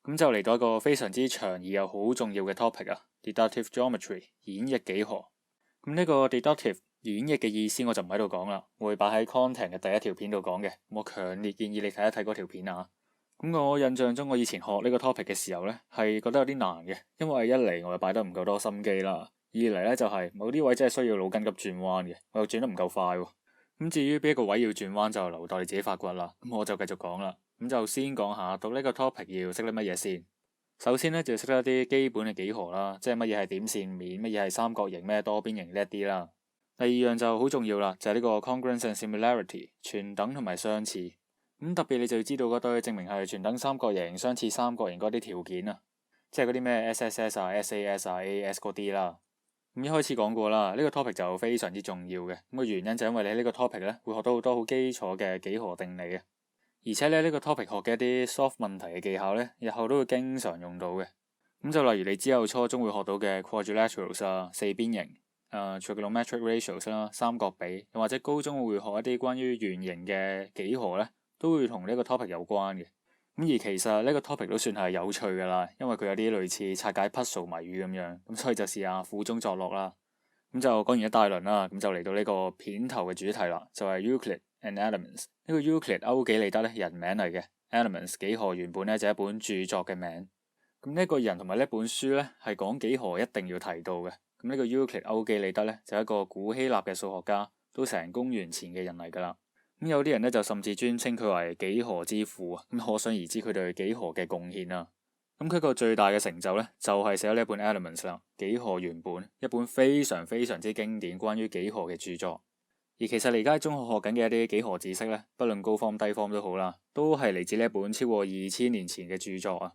咁就嚟到一個非常之長而又好重要嘅 topic 啊 ，deductive geometry 演繹幾何。咁呢個 deductive 演繹嘅意思我就唔喺度講啦，我會擺喺 content 嘅第一條片度講嘅。我強烈建議你睇一睇嗰條片啊。咁我印象中我以前學呢個 topic 嘅時候呢，係覺得有啲難嘅，因為一嚟我又擺得唔夠多心機啦，二嚟呢就係某啲位真係需要腦筋急轉彎嘅，我又轉得唔夠快喎。咁至於邊一個位要轉彎就留待你自己發掘啦。咁我就繼續講啦。咁就先講下讀呢個 topic 要識啲乜嘢先。首先呢，就要識得一啲基本嘅幾何啦，即係乜嘢係點線面，乜嘢係三角形，咩多邊形呢一啲啦。第二樣就好重要啦，就係呢個 congruence and similarity 全等同埋相似。咁特別你就要知道嗰堆證明係全等三角形、相似三角形嗰啲條件啊，即係嗰啲咩 SSS 啊、SAS 啊、AS 嗰啲啦。咁一開始講過啦，呢個 topic 就非常之重要嘅。咁個原因就因為你喺呢個 topic 咧會學到好多好基礎嘅幾何定理啊，而且咧呢個 topic 學嘅一啲 solve 問題嘅技巧咧，日後都會經常用到嘅。咁就例如你之後初中會學到嘅 quadrilaterals 啊、四邊形、trigonometric ratios 啦、三角比，又或者高中會學一啲關於圓形嘅幾何咧，都會同呢個 topic 有關嘅。咁而其實呢個 topic 都算係有趣噶啦，因為佢有啲類似拆解 puzzle 謎語咁樣，咁所以就試下苦中作樂啦。咁就講完一大輪啦，咁就嚟到呢個片頭嘅主題啦，就係 Euclid and Elements。呢個 Euclid 歐幾里得咧人名嚟嘅 ，Elements 幾何原本咧就係一本著作嘅名。咁呢個人同埋呢本書咧係講幾何一定要提到嘅。咁呢個 Euclid 歐幾里得咧就係一個古希臘嘅數學家，都成公元前嘅人嚟噶啦。咁有啲人咧就甚至尊稱佢為幾何之父啊，咁可想而知佢對幾何嘅貢獻啦。咁佢個最大嘅成就咧就係寫咗呢一本 Elements 啦，幾何原本，一本非常非常之經典關於幾何嘅著作。而其實你而家喺中學學緊嘅一啲幾何知識咧，不論高方低方都好啦，都係嚟自呢一本超過2000年前嘅著作啊。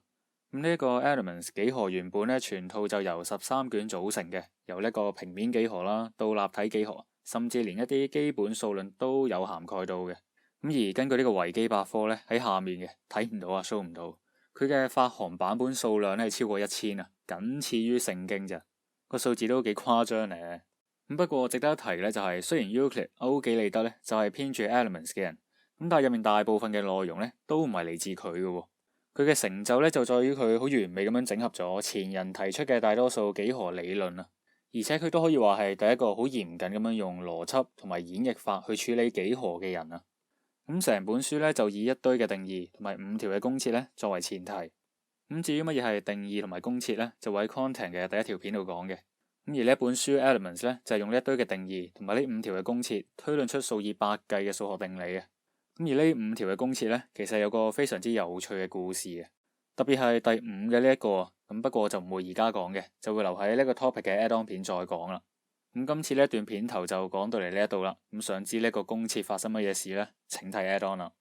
咁呢一個 Elements 幾何原本咧，全套就由13卷組成嘅，由呢個平面幾何啦到立體幾何，甚至連一啲基本數論都有涵蓋到嘅。咁而根據呢個維基百科咧，喺下面嘅睇唔到啊，show唔到。佢嘅發行版本數量咧係超過1000啊，僅次於聖經咋，個數字都幾誇張咧。咁不過值得一提咧就係，雖然 Euclid 歐幾里得咧就係編住 Elements 嘅人，咁但係入面大部分嘅內容咧都唔係嚟自佢嘅。佢嘅成就咧就在於佢好完美咁樣整合咗前人提出嘅大多數幾何理論啊，而且佢都可以話係第一個好嚴謹咁樣用邏輯同埋演繹法去處理幾何嘅人啊。咁成本書咧就以一堆嘅定義同埋5條嘅公設咧作為前提。咁至於乜嘢係定義同埋公設咧，就會喺 content 嘅第一條片度講嘅。咁而呢一本書 Elements 咧就係用呢一堆嘅定義同埋呢5條嘅公設推論出數以百計嘅數學定理嘅。咁而呢5條嘅公設咧，其實有個非常之有趣嘅故事嘅，特別係第5嘅呢一個。咁不過就唔會而家講嘅，就會留喺呢個 topic 嘅 add-on 片再講啦。咁今次呢一段片頭就講到嚟呢一度啦。咁想知呢個公設發生乜嘢事呢？請睇 add-on 啦。